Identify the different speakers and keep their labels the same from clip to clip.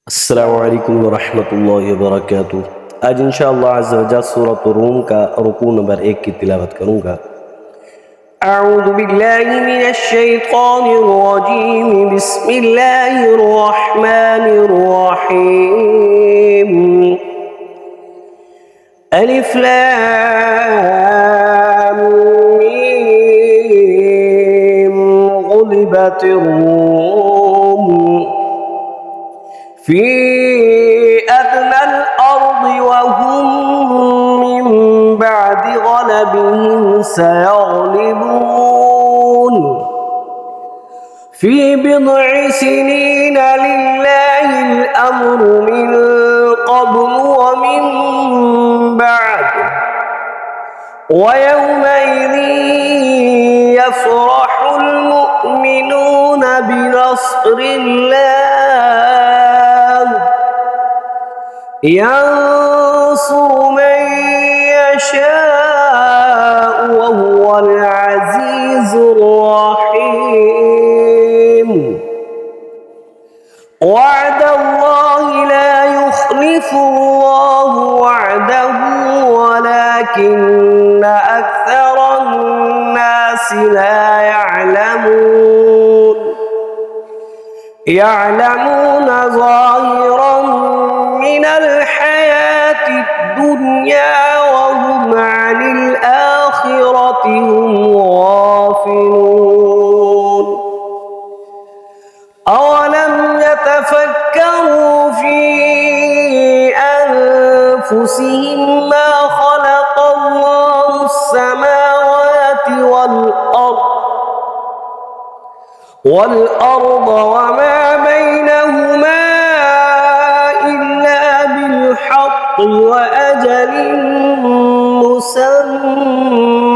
Speaker 1: अस्सलामु अलैकुम वरहमतुल्लाहि वबरकातुह। आज इंशाअल्लाह अज़्ज़ा वजल सूरत रूम का रुकू नंबर 1 की तिलावत करूँगा। अऊज़ु बिल्लाहि मिनश शैतानिर रजीम, बिस्मिल्लाहिर रहमानिर रहीम। अलिफ लाम मीम, गुलिबतिर रूम في أدنى الأرض وهم من بعد غلبهم سيغلبون في بضع سنين لله الأمر من قبل ومن بعد ويومئذ يفرح المؤمنون بنصر الله ينصر من يشاء وهو العزيز الرحيم. وعد الله لا يخلف الله وعده ولكن أكثر الناس لا يعلمون ظاهرا من الحياة الدنيا وهم عن الآخرة هم غافلون. أولم يتفكروا في أنفسهم ما خلق الله السماوات والأرض وما بينهما إلا بالحق وأجل مسمى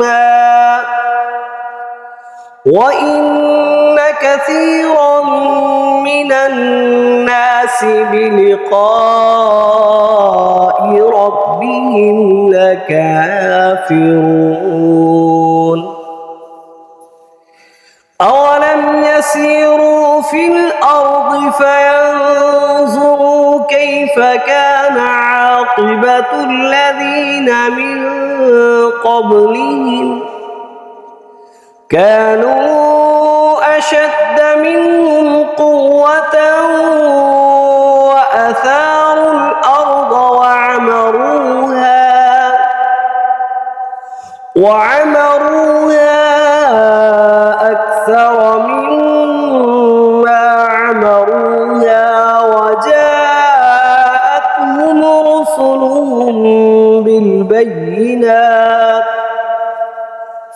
Speaker 1: وإن كثيرا من الناس بلقاء ربهم لكافرون. أولم يسيروا في الأرض فينظروا كيف كان عاقبة الذين من قبلهم كانوا أشد منهم قوة وأثاروا الأرض وعمروها أكثر مما عمروها وجاءتهم رسلهم بالبينات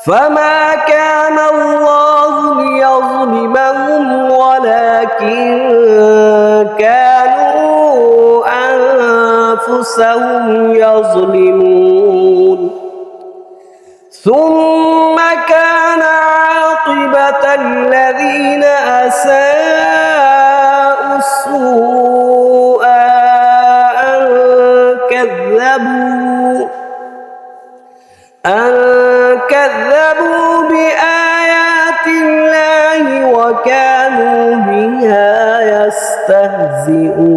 Speaker 1: فما كان الله ليظلمهم ولكن كانوا أنفسهم يظلمون. ثم كان عاقبة الذين أساءوا السوء أن كذبوا بآيات الله وكانوا بها يستهزئون.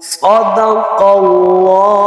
Speaker 1: صدق الله